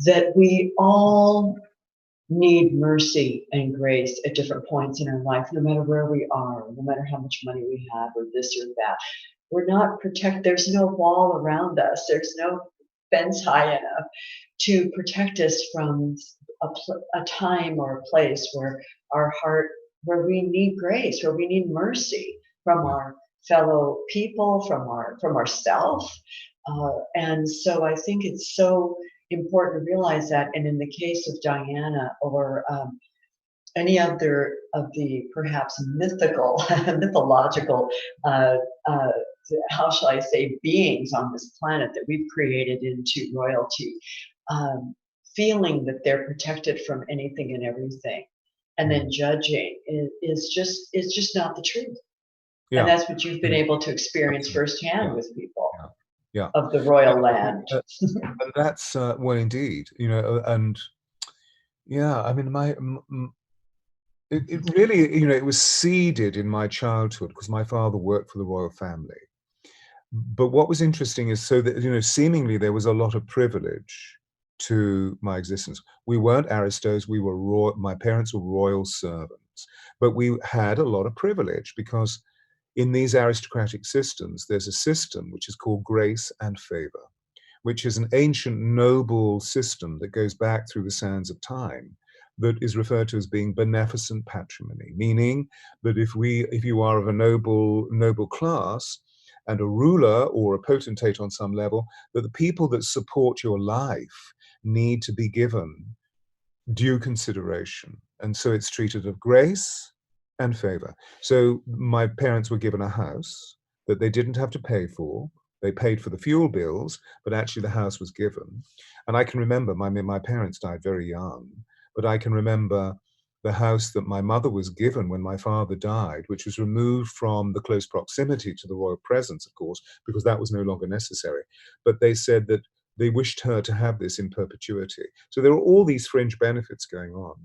B: that we all need mercy and grace at different points in our life, no matter where we are, no matter how much money we have or this or that. We're not protected. There's no wall around us. There's no fence high enough to protect us from a time or a place where our heart, where we need grace, where we need mercy from our fellow people, from ourself. And so I think it's so important to realize that. And in the case of Diana, or any other of the perhaps mythological, uh, uh, how shall I say, beings on this planet that we've created into royalty, um, feeling that they're protected from anything and everything, and then judging is just not the truth.
C: Yeah.
B: And that's what you've been able to experience firsthand with people of the royal land.
C: And that's well, indeed, and yeah, I mean, it really, it was seeded in my childhood because my father worked for the royal family. But what was interesting is so that, seemingly there was a lot of privilege to my existence. We weren't aristos, we were my parents were royal servants, but we had a lot of privilege because in these aristocratic systems, there's a system which is called grace and favor, which is an ancient noble system that goes back through the sands of time, that is referred to as being beneficent patrimony, meaning that if you are of a noble class and a ruler or a potentate on some level, that the people that support your life need to be given due consideration. And so it's treated of grace and favor. So my parents were given a house that they didn't have to pay for. They paid for the fuel bills, but actually the house was given. And I can remember, my parents died very young, but I can remember the house that my mother was given when my father died, which was removed from the close proximity to the royal presence, of course, because that was no longer necessary. But they said that they wished her to have this in perpetuity. So there were all these fringe benefits going on,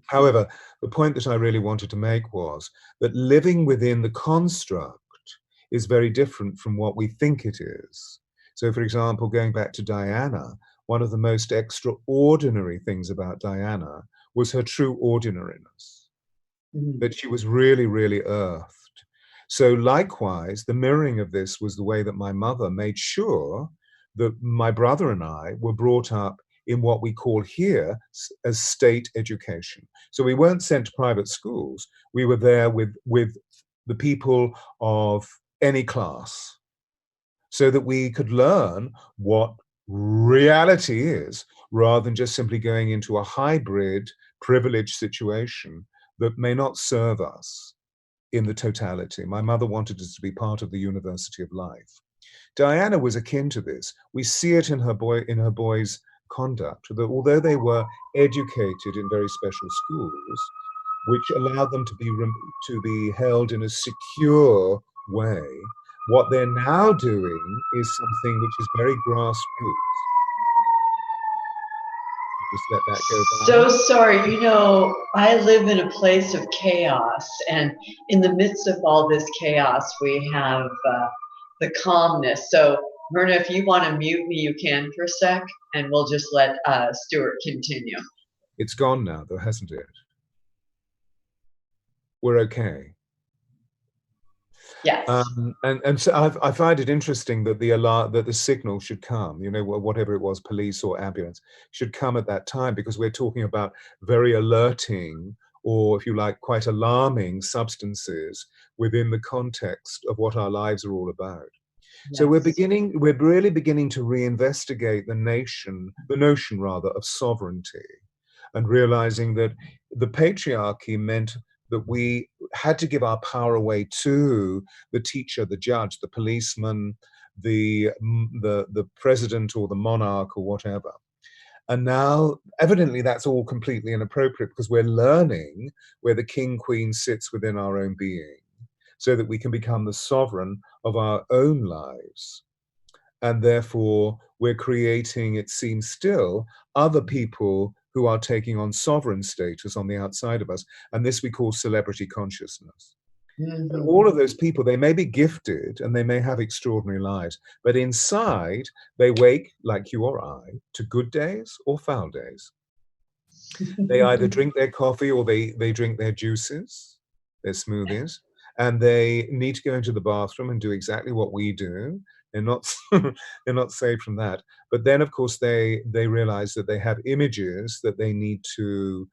C: However, the point that I really wanted to make was that living within the construct is very different from what we think it is. So, for example, going back to Diana, one of the most extraordinary things about Diana was her true ordinariness, that she was really, really earthed. So likewise, the mirroring of this was the way that my mother made sure that my brother and I were brought up in what we call here as state education. So we weren't sent to private schools. We were there with the people of any class so that we could learn what reality is rather than just simply going into a hybrid privileged situation that may not serve us in the totality. My mother wanted us to be part of the university of life. Diana was akin to this. We see it in her boys' conduct, that although they were educated in very special schools, which allowed them to be held in a secure way, what they're now doing is something which is very grassroots. Just let that go by.
B: So sorry, I live in a place of chaos, and in the midst of all this chaos, we have the calmness. So, Myrna, if you want to mute me, you can for a sec, and we'll just let Stewart continue.
C: It's gone now, though, hasn't it? We're okay.
B: Yes.
C: And so I find it interesting that the signal should come, whatever it was, police or ambulance, should come at that time, because we're talking about very alerting, or if you like, quite alarming substances within the context of what our lives are all about. Yes. So we're really beginning to reinvestigate the notion rather of sovereignty, and realizing that the patriarchy meant that we had to give our power away to the teacher, the judge, the policeman, the president or the monarch or whatever. And now, evidently, that's all completely inappropriate, because we're learning where the king, queen sits within our own being, so that we can become the sovereign of our own lives. And therefore, we're creating, it seems still, other people who are taking on sovereign status on the outside of us. And this we call celebrity consciousness. And all of those people, they may be gifted and they may have extraordinary lives, but inside they wake, like you or I, to good days or foul days. They either drink their coffee or they drink their juices, their smoothies, and they need to go into the bathroom and do exactly what we do. They're not they're not saved from that. But then, of course, they realize that they have images that they need to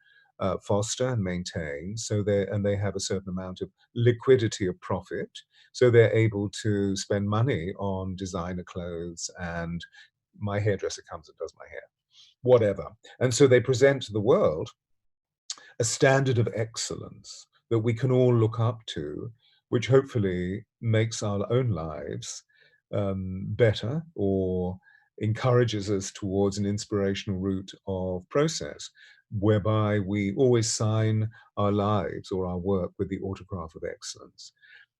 C: foster and maintain. So they have a certain amount of liquidity of profit. So they're able to spend money on designer clothes, and my hairdresser comes and does my hair, whatever. And so they present to the world a standard of excellence that we can all look up to, which hopefully makes our own lives better, or encourages us towards an inspirational route of process, whereby we always sign our lives or our work with the autograph of excellence.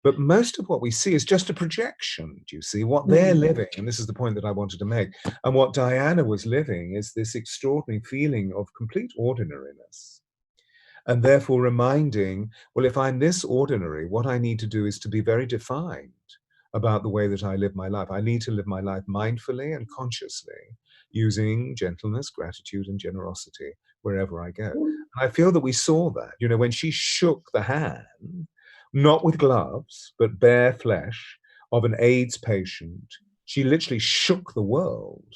C: But most of what we see is just a projection. Do you see what they're living? And this is the point that I wanted to make. And what Diana was living is this extraordinary feeling of complete ordinariness. And therefore reminding, well, if I'm this ordinary, what I need to do is to be very defined about the way that I live my life. I need to live my life mindfully and consciously, using gentleness, gratitude, and generosity wherever I go. And I feel that we saw that, you know, when she shook the hand, not with gloves, but bare flesh, of an AIDS patient, she literally shook the world.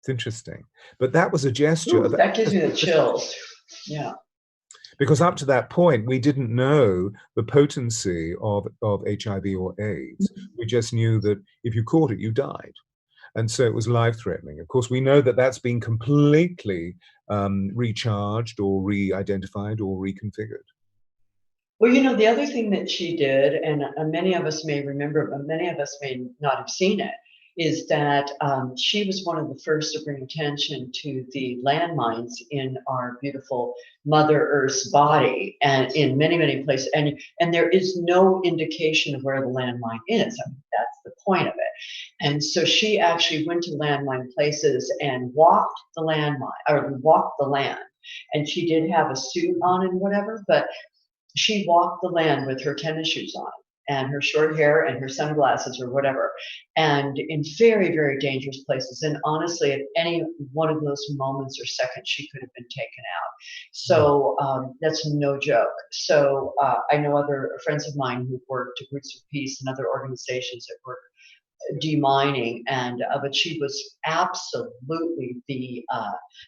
C: It's interesting. But that was a gesture of...
B: That gives me the chills. Yeah.
C: Because up to that point, we didn't know the potency of HIV or AIDS. We just knew that if you caught it, you died. And so it was life-threatening. Of course, we know that that's been completely recharged or re-identified or reconfigured.
B: Well, you know, the other thing that she did, and many of us may remember, but many of us may not have seen it, is that she was one of the first to bring attention to the landmines in our beautiful Mother Earth's body, and in many, many places. And there is no indication of where the landmine is. I mean, that's the point of it. And so she actually went to landmine places and walked the landmine, or walked the land. And she did have a suit on and whatever, but she walked the land with her tennis shoes on and her short hair and her sunglasses or whatever, and in very, very dangerous places. And honestly, at any one of those moments or seconds, she could have been taken out. So that's no joke. So I know other friends of mine who've worked at Roots of Peace and other organizations that work demining, and but she was absolutely the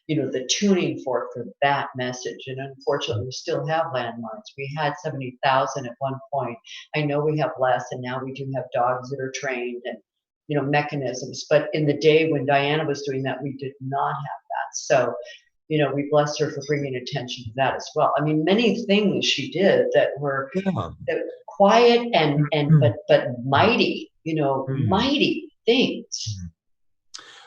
B: the tuning fork for that message. And unfortunately, we still have landmines. We had 70,000 at one point. I know we have less, and now we do have dogs that are trained and mechanisms. But in the day when Diana was doing that, we did not have that. So we bless her for bringing attention to that as well. I mean, many things she did that were quiet and but mighty, mighty things.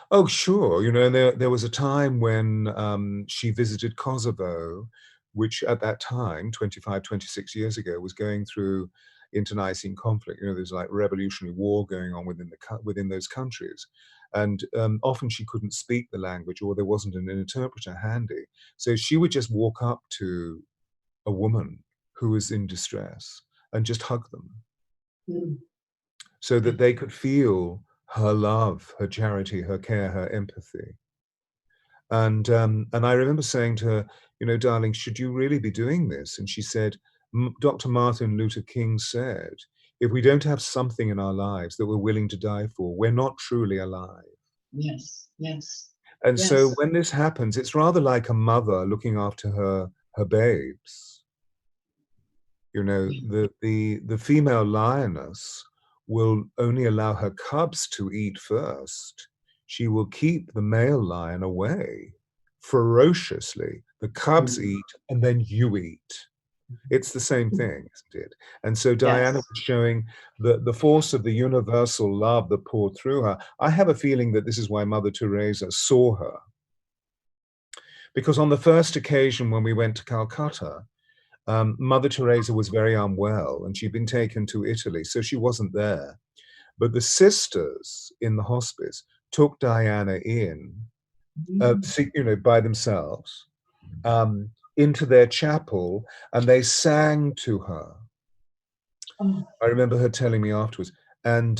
C: Oh, sure. There was a time when she visited Kosovo, which at that time, 25, 26 years ago, was going through internecine conflict. There's like revolutionary war going on within those countries. And often she couldn't speak the language, or there wasn't an interpreter handy. So she would just walk up to a woman who was in distress and just hug them, so that they could feel her love, her charity, her care, her empathy. And I remember saying to her, darling, should you really be doing this? And she said, Dr. Martin Luther King said, if we don't have something in our lives that we're willing to die for, we're not truly alive.
B: Yes, yes.
C: And so when this happens, it's rather like a mother looking after her babes. The female lioness will only allow her cubs to eat first. She will keep the male lion away ferociously. The cubs eat, and then you eat. It's the same thing, isn't it? And so Diana was showing the force of the universal love that poured through her. I have a feeling that this is why Mother Teresa saw her. Because on the first occasion when we went to Calcutta, Mother Teresa was very unwell, and she'd been taken to Italy, so she wasn't there. But the sisters in the hospice took Diana in, by themselves, into their chapel, and they sang to her. I remember her telling me afterwards. And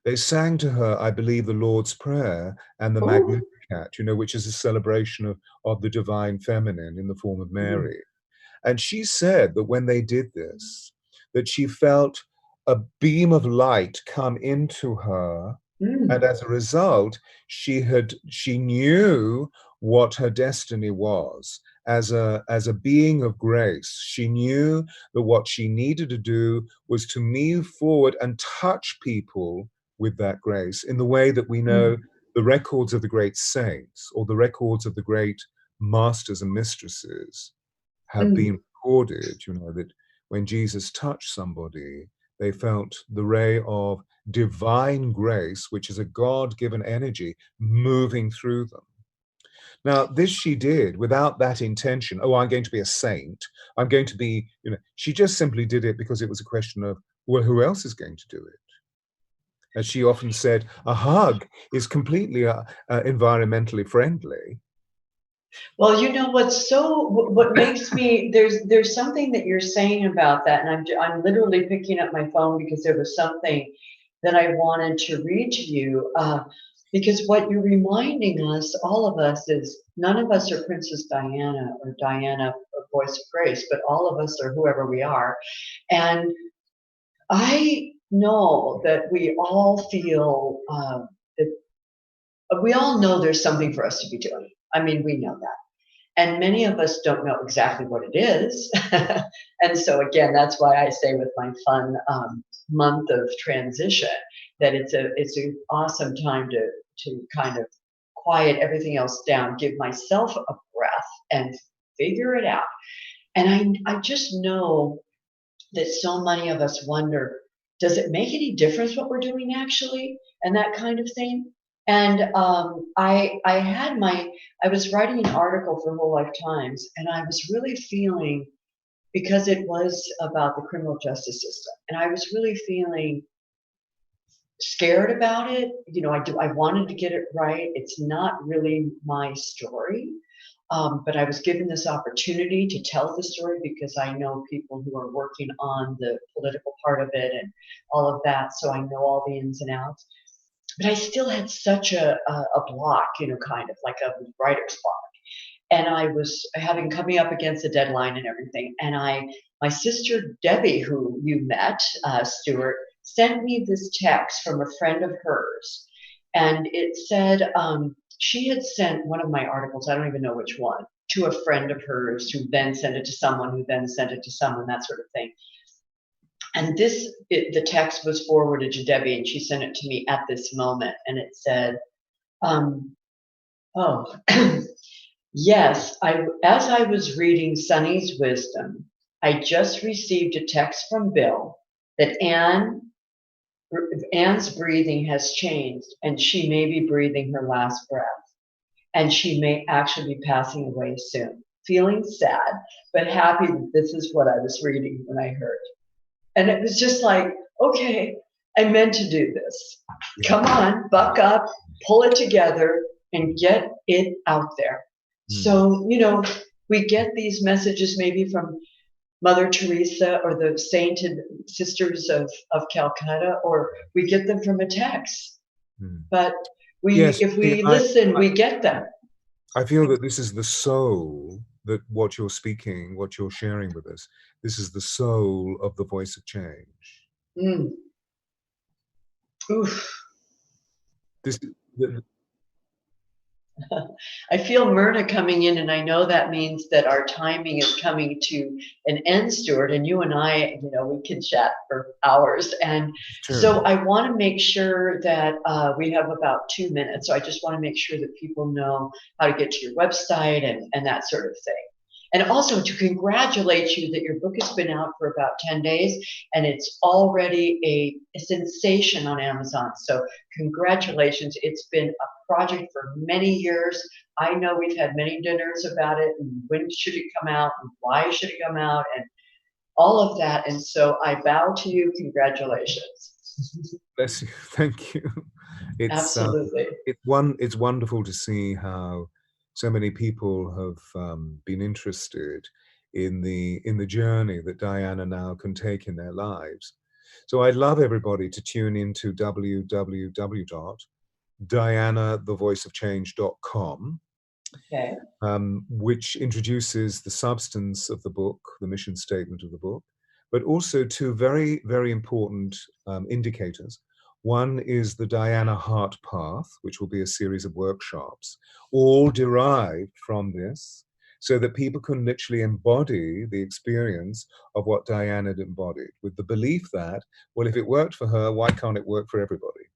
C: they sang to her, I believe, the Lord's Prayer and the Magnificat, which is a celebration of the divine feminine in the form of Mary. And she said that when they did this, that she felt a beam of light come into her. And as a result, she knew what her destiny was. As a being of grace, she knew that what she needed to do was to move forward and touch people with that grace in the way that we know the records of the great saints or the records of the great masters and mistresses have been recorded, that when Jesus touched somebody, they felt the ray of divine grace, which is a God-given energy, moving through them. Now, this she did without that intention. Oh, I'm going to be a saint. I'm going to be, she just simply did it because it was a question of, well, who else is going to do it? As she often said, a hug is completely environmentally friendly.
B: Well, what makes me, there's something that you're saying about that, and I'm literally picking up my phone because there was something that I wanted to read to you, because what you're reminding us, all of us, is none of us are Princess Diana or Diana or Voice of Grace, but all of us are whoever we are. And I know that we all feel that we all know there's something for us to be doing. I mean, we know that. And many of us don't know exactly what it is. And so again, that's why I say with my fun month of transition, that it's an awesome time to kind of quiet everything else down, give myself a breath and figure it out. And I just know that so many of us wonder, does it make any difference what we're doing actually? And that kind of thing. And I was writing an article for Whole Life Times, and I was really feeling, because it was about the criminal justice system, and I was really feeling scared about it. I wanted to get it right. It's not really my story. But I was given this opportunity to tell the story because I know people who are working on the political part of it and all of that. So I know all the ins and outs. But I still had such a block, kind of like a writer's block. And I was coming up against a deadline and everything. And my sister Debbie, who you met, Stewart, sent me this text from a friend of hers. And it said, she had sent one of my articles, I don't even know which one, to a friend of hers who then sent it to someone who then sent it to someone, that sort of thing. And the text was forwarded to Debbie, and she sent it to me at this moment. And it said, yes, as I was reading Sunny's wisdom, I just received a text from Bill that Anne's breathing has changed, and she may be breathing her last breath, and she may actually be passing away soon. Feeling sad, but happy that this is what I was reading when I heard. And it was just like, okay, I meant to do this. Come on, buck up, pull it together, and get it out there. So, we get these messages maybe from Mother Teresa or the sainted sisters of Calcutta, or we get them from a text. But if we listen, we get them.
C: I feel that this is the soul, that what you're speaking, what you're sharing with us, this is the soul of the voice of change.
B: Oof. I feel Myrna coming in, and I know that means that our timing is coming to an end, Stewart, and you and I, we can chat for hours. And so I want to make sure that we have about 2 minutes. So I just want to make sure that people know how to get to your website and that sort of thing. And also to congratulate you that your book has been out for about 10 days and it's already a sensation on Amazon. So congratulations. It's been a project for many years. I know we've had many dinners about it, and when should it come out and why should it come out and all of that. And so I bow to you. Congratulations.
C: Bless you. Thank you.
B: Absolutely.
C: It's wonderful to see how so many people have been interested in the journey that Diana now can take in their lives. So I'd love everybody to tune into www.dianathevoiceofchange.com,
B: okay.
C: Which introduces the substance of the book, the mission statement of the book, but also two very, very important indicators. One is the Diana Heart Path, which will be a series of workshops, all derived from this, so that people can literally embody the experience of what Diana had embodied, with the belief that, well, if it worked for her, why can't it work for everybody?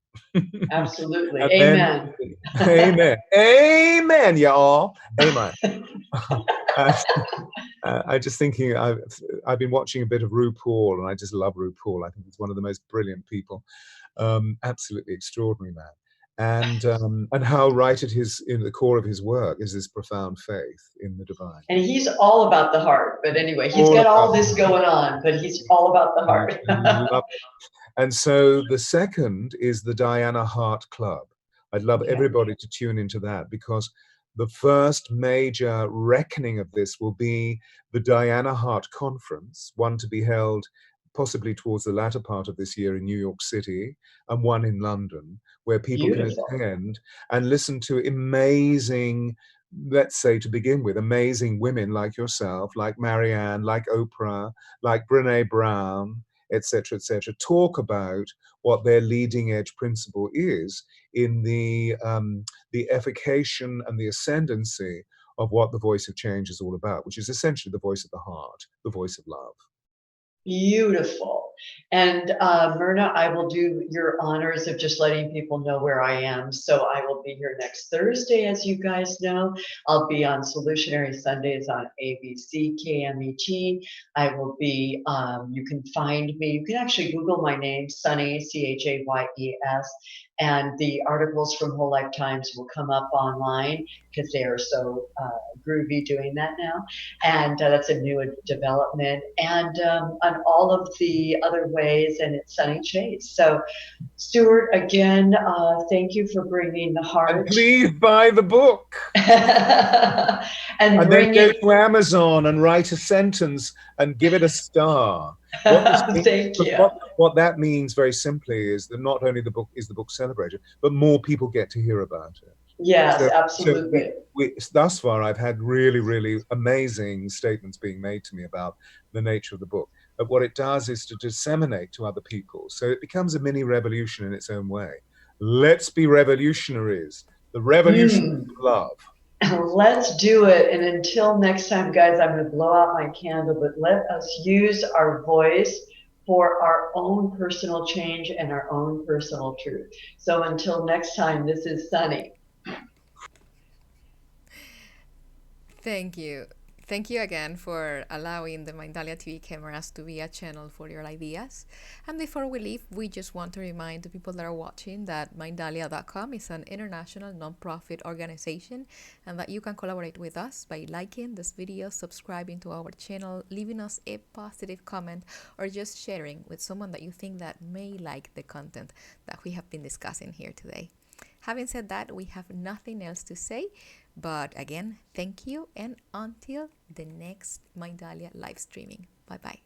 B: Absolutely.
C: And
B: Amen.
C: Amen. Amen, y'all. Amen. I'm just thinking, I've been watching a bit of RuPaul, and I just love RuPaul. I think he's one of the most brilliant people. Absolutely extraordinary man. And how right in the core of his work is this profound faith in the divine.
B: And he's all about the heart. But anyway, he's
C: All
B: got all
C: about
B: this going on, but he's all about the heart.
C: And so the second is the Diana Heart Club. I'd love everybody to tune into that, because the first major reckoning of this will be the Diana Heart Conference, one to be held possibly towards the latter part of this year in New York City, and one in London, where people
B: Beautiful.
C: can attend and listen to amazing, let's say to begin with, amazing women like yourself, like Marianne, like Oprah, like Brene Brown, etc., talk about what their leading edge principle is in the effication and the ascendancy of what the voice of change is all about, which is essentially the voice of the heart, the voice of love.
B: Beautiful. And Myrna, I will do your honors of just letting people know where I am. So I will be here next Thursday, as you guys know. I'll be on Solutionary Sundays on ABC KMET. I will be, you can find me, you can actually Google my name, Sunny, Chayes, and the articles from Whole Lifetimes will come up online, because they are so groovy doing that now. And that's a new development. And on all of the other ways, and it's Sunny Chayes. So, Stewart, again, thank you for bringing the heart.
C: And please buy the book.
B: and
C: then go to Amazon and write a sentence and give it a star.
B: Thank you.
C: What that means very simply is that not only is the book celebrated, but more people get to hear about it.
B: Yes, absolutely.
C: So thus far, I've had really, really amazing statements being made to me about the nature of the book. But what it does is to disseminate to other people. So it becomes a mini revolution in its own way. Let's be revolutionaries. The revolution of love.
B: Let's do it. And until next time, guys, I'm going to blow out my candle, but let us use our voice for our own personal change and our own personal truth. So until next time, this is Sunny.
A: Thank you. Thank you again for allowing the Mindalia TV cameras to be a channel for your ideas. And before we leave, we just want to remind the people that are watching that Mindalia.com is an international non-profit organization, and that you can collaborate with us by liking this video, subscribing to our channel, leaving us a positive comment, or just sharing with someone that you think that may like the content that we have been discussing here today. Having said that, we have nothing else to say, but again, thank you, and until the next Mindalia live streaming. Bye-bye.